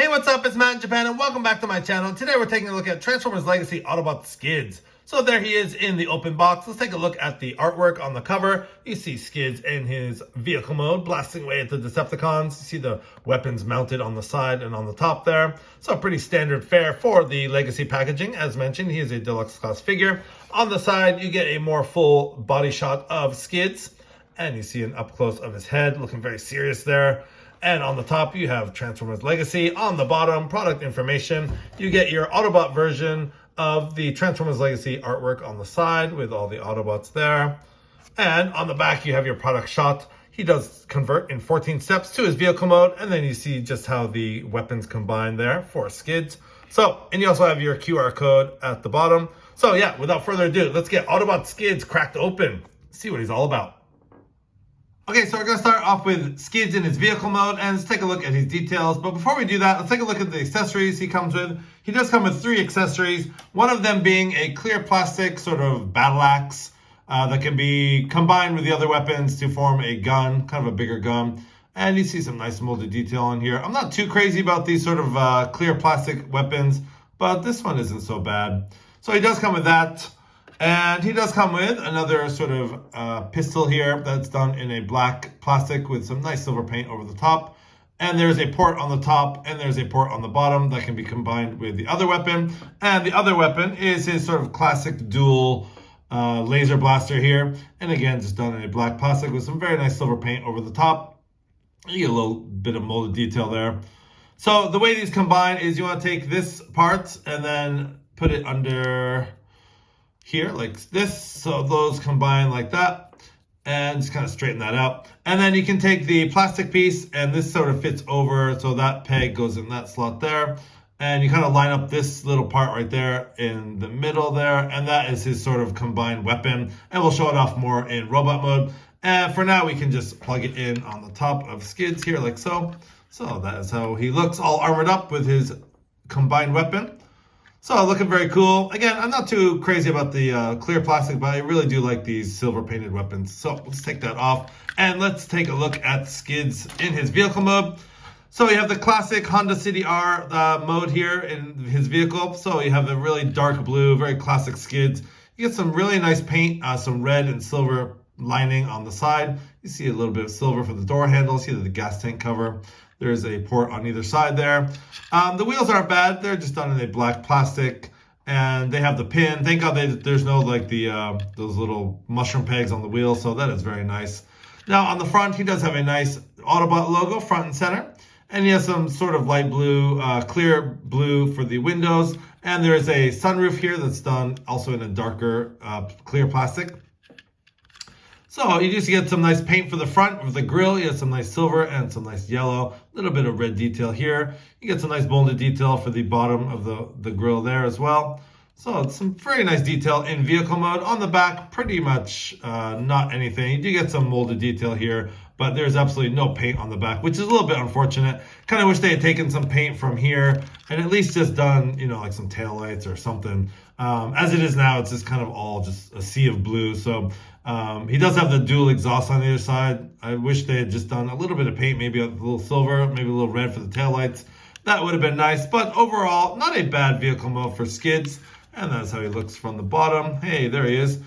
Hey, what's up? It's Matt in Japan, and welcome back to my channel. Today we're taking a look at Transformers Legacy Autobot Skids. So there he is in the open box. Let's take a look at the artwork on the cover. You see Skids in his vehicle mode, blasting away at the Decepticons. You see the weapons mounted on the side and on the top there. So pretty standard fare for the Legacy packaging. As mentioned, he is a deluxe class figure. On the side, you get a more full body shot of Skids. And you see an up close of his head, looking very serious there. And on the top, you have Transformers Legacy. On the bottom, product information. You get your Autobot version of the Transformers Legacy artwork on the side with all the Autobots there. And on the back, you have your product shot. He does convert in 14 steps to his vehicle mode. And then you see just how the weapons combine there for Skids. So, and you also have your QR code at the bottom. So yeah, without further ado, let's get Autobot Skids cracked open. See what he's all about. Okay, so we're going to start off with Skids in his vehicle mode, and let's take a look at his details. But before we do that, let's take a look at the accessories he comes with. He does come with 3 accessories, one of them being a clear plastic sort of battle axe that can be combined with the other weapons to form a gun, kind of a bigger gun. And you see some nice molded detail on here. I'm not too crazy about these sort of clear plastic weapons, but this one isn't so bad. So he does come with that. And he does come with another sort of pistol here that's done in a black plastic with some nice silver paint over the top. And there's a port on the top and there's a port on the bottom that can be combined with the other weapon. And the other weapon is his sort of classic dual laser blaster here. And again, just done in a black plastic with some very nice silver paint over the top. You get a little bit of molded detail there. So the way these combine is you want to take this part and then put it under here like this, so those combine like that, and just kind of straighten that out. And then you can take the plastic piece, and this sort of fits over, so that peg goes in that slot there, and you kind of line up this little part right there in the middle there, and that is his sort of combined weapon, and we'll show it off more in robot mode. And for now, we can just plug it in on the top of Skids here like so. So that is how he looks, all armored up with his combined weapon. So looking very cool. Again, I'm not too crazy about the clear plastic, but I really do like these silver painted weapons. So let's take that off and let's take a look at Skids in his vehicle mode. So you have the classic Honda City R mode here in his vehicle. So you have the really dark blue, very classic Skids. You get some really nice paint, some red and silver lining on the side. You see a little bit of silver for the door handles. See the gas tank cover. There's a port on either side there. The wheels aren't bad. They're just done in a black plastic, and they have the pin. Thank God there's no like those little mushroom pegs on the wheel, so that is very nice. Now on the front, he does have a nice Autobot logo front and center, and he has some sort of light blue, clear blue for the windows, and there's a sunroof here that's done also in a darker clear plastic. So you just get some nice paint for the front of the grille. You have some nice silver and some nice yellow. A little bit of red detail here. You get some nice molded detail for the bottom of the grille there as well. So it's some very nice detail in vehicle mode. On the back, pretty much not anything. You do get some molded detail here, but there's absolutely no paint on the back, which is a little bit unfortunate. Kind of wish they had taken some paint from here and at least just done, you know, like some taillights or something. As it is now, it's just kind of all just a sea of blue. So he does have the dual exhaust on the other side. I wish they had just done a little bit of paint, maybe a little silver, maybe a little red for the taillights. That would have been nice, but overall, not a bad vehicle mode for Skids. And that's how he looks from the bottom. Hey, there he is.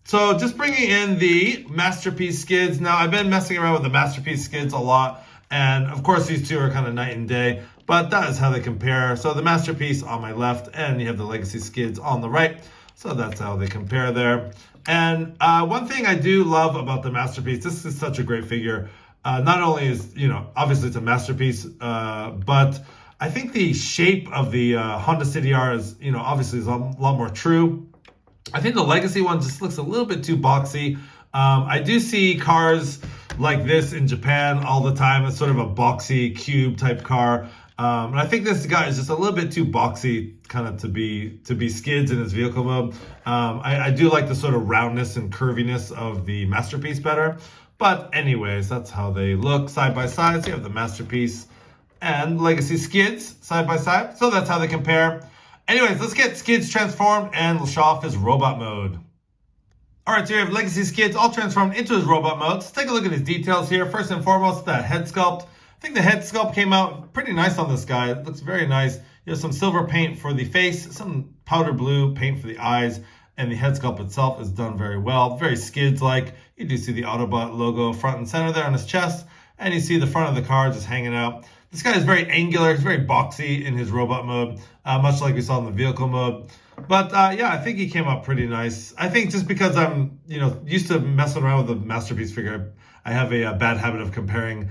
So just bringing in the Masterpiece Skids. Now, I've been messing around with the Masterpiece Skids a lot. And of course, these two are kind of night and day, but that is how they compare. So the Masterpiece on my left, and you have the Legacy Skids on the right. So that's how they compare there. And one thing I do love about the Masterpiece, this is such a great figure. Not only is, you know, obviously it's a masterpiece, but I think the shape of the Honda City R is, you know, obviously is a lot more true. I think the Legacy one just looks a little bit too boxy. I do see cars like this in Japan all the time. It's sort of a boxy cube type car. And I think this guy is just a little bit too boxy kind of to be Skids in his vehicle mode. I do like the sort of roundness and curviness of the Masterpiece better. But anyways, that's how they look side by side. So you have the Masterpiece and Legacy Skids side by side. So that's how they compare. Anyways, let's get Skids transformed and we'll show off his robot mode. Alright, so you have Legacy Skids all transformed into his robot mode. Let's take a look at his details here. First and foremost, that head sculpt. I think the head sculpt came out pretty nice on this guy. It looks very nice. You have some silver paint for the face, some powder blue paint for the eyes, and the head sculpt itself is done very well. Very Skids-like. You do see the Autobot logo front and center there on his chest, and you see the front of the car just hanging out. This guy is very angular. He's very boxy in his robot mode, much like we saw in the vehicle mode. But yeah, I think he came out pretty nice. I think just because I'm, used to messing around with the Masterpiece figure, I have a bad habit of comparing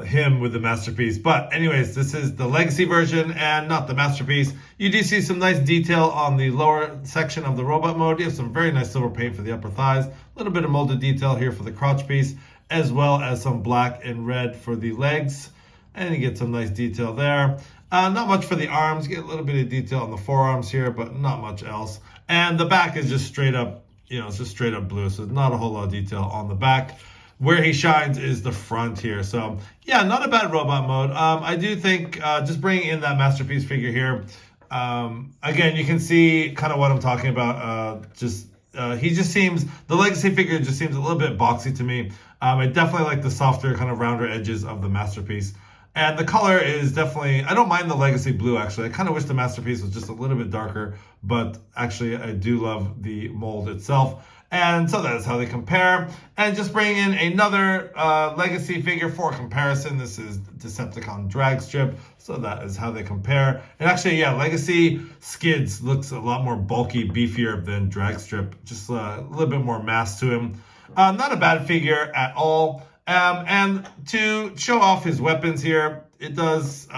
him with the Masterpiece. But anyways, this is the Legacy version and not the Masterpiece. You do see some nice detail on the lower section of the robot mode. You have some very nice silver paint for the upper thighs. A little bit of molded detail here for the crotch piece, as well as some black and red for the legs. And you get some nice detail there. Not much for the arms. You get a little bit of detail on the forearms here, but not much else. And the back is just straight up, it's just straight up blue. So not a whole lot of detail on the back. Where he shines is the front here. So yeah, not a bad robot mode. I do think just bringing in that Masterpiece figure here. Again, you can see kind of what I'm talking about. He just seems, the Legacy figure just seems a little bit boxy to me. I definitely like the softer, kind of rounder edges of the Masterpiece. And the color is definitely, I don't mind the Legacy blue, actually. I kind of wish the Masterpiece was just a little bit darker, but actually I do love the mold itself. And so that is how they compare. And just bringing in another Legacy figure for comparison. This is Decepticon drag strip. So that is how they compare. And actually, yeah, Legacy Skids looks a lot more bulky, beefier than drag strip. Just a little bit more mass to him. Not a bad figure at all. And to show off his weapons here, it does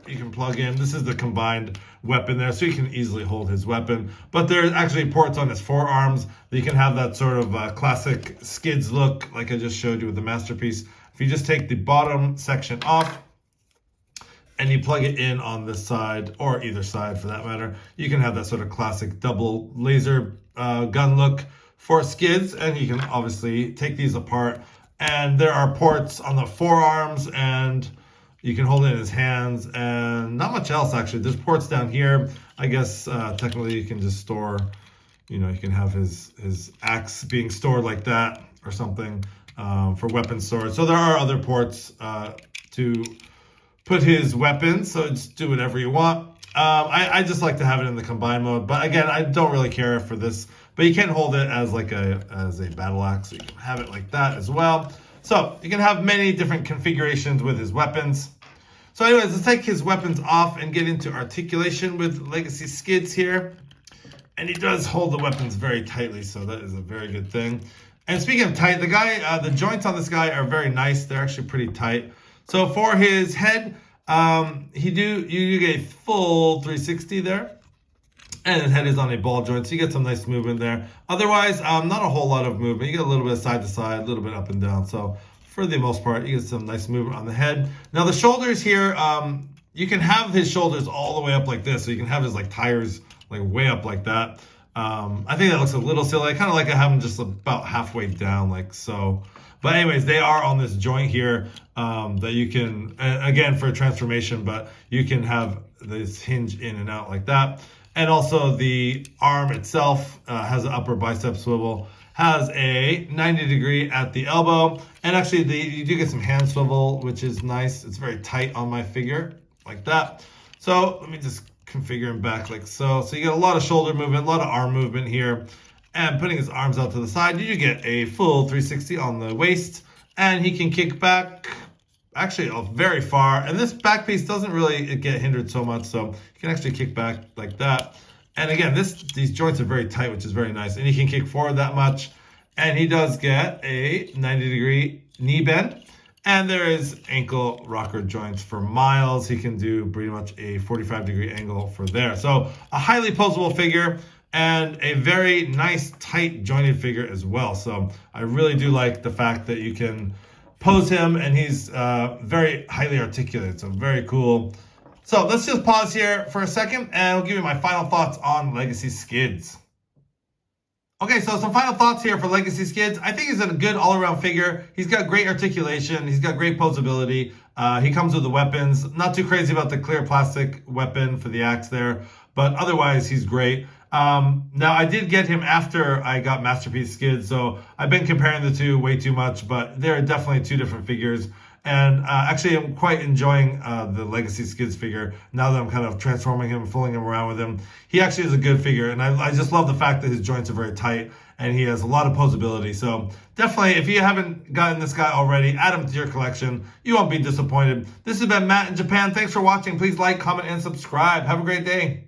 you can plug in. This is the combined weapon there, so you can easily hold his weapon. But there's actually ports on his forearms that you can have that sort of classic Skids look, like I just showed you with the Masterpiece. If you just take the bottom section off and you plug it in on this side, or either side for that matter, you can have that sort of classic double laser gun look for Skids, and you can obviously take these apart. And there are ports on the forearms, and you can hold it in his hands, and not much else actually. There's ports down here. I guess technically you can just store, you can have his axe being stored like that or something for weapon storage. So there are other ports to put his weapons, so just do whatever you want. I just like to have it in the combined mode, but again, I don't really care for this. But you can hold it as a battle axe, so you can have it like that as well. So you can have many different configurations with his weapons. So anyways, let's take his weapons off and get into articulation with Legacy Skids here. And he does hold the weapons very tightly, so that is a very good thing. And speaking of tight, the joints on this guy are very nice. They're actually pretty tight. So for his head, you do get a full 360 there. And his head is on a ball joint, so you get some nice movement there. Otherwise, not a whole lot of movement. You get a little bit of side to side, a little bit up and down. So for the most part, you get some nice movement on the head. Now the shoulders here, you can have his shoulders all the way up like this. So you can have his tires way up like that. I think that looks a little silly. I kind of like to have them just about halfway down like so. But anyways, they are on this joint here that you can, again, for transformation, but you can have this hinge in and out like that. And also the arm itself has an upper bicep swivel, has a 90-degree at the elbow. And actually you do get some hand swivel, which is nice. It's very tight on my figure, like that. So let me just configure him back like so. So you get a lot of shoulder movement, a lot of arm movement here. And putting his arms out to the side, you do get a full 360 on the waist. And he can kick back actually very far, and this back piece doesn't really get hindered so much, so you can actually kick back like that. And again, these joints are very tight, which is very nice, and he can kick forward that much. And he does get a 90-degree knee bend, and there is ankle rocker joints for Miles. He can do pretty much a 45-degree angle for there. So a highly posable figure and a very nice tight jointed figure as well. So I really do like the fact that you can pose him, and he's very highly articulated, so very cool. So let's just pause here for a second, and I'll give you my final thoughts on Legacy Skids. Okay, so some final thoughts here for Legacy Skids. I think he's a good all-around figure. He's got great articulation. He's got great posability. He comes with the weapons. Not too crazy about the clear plastic weapon for the axe there, but otherwise he's great. Now I did get him after I got Masterpiece Skids, so I've been comparing the two way too much, but they're definitely two different figures. And actually, I'm quite enjoying the Legacy Skids figure now that I'm kind of transforming him, fooling him around with him. He actually is a good figure, and I just love the fact that his joints are very tight and he has a lot of posability. So definitely, if you haven't gotten this guy already, add him to your collection. You won't be disappointed. This has been Matt in Japan. Thanks for watching. Please like, comment, and subscribe. Have a great day.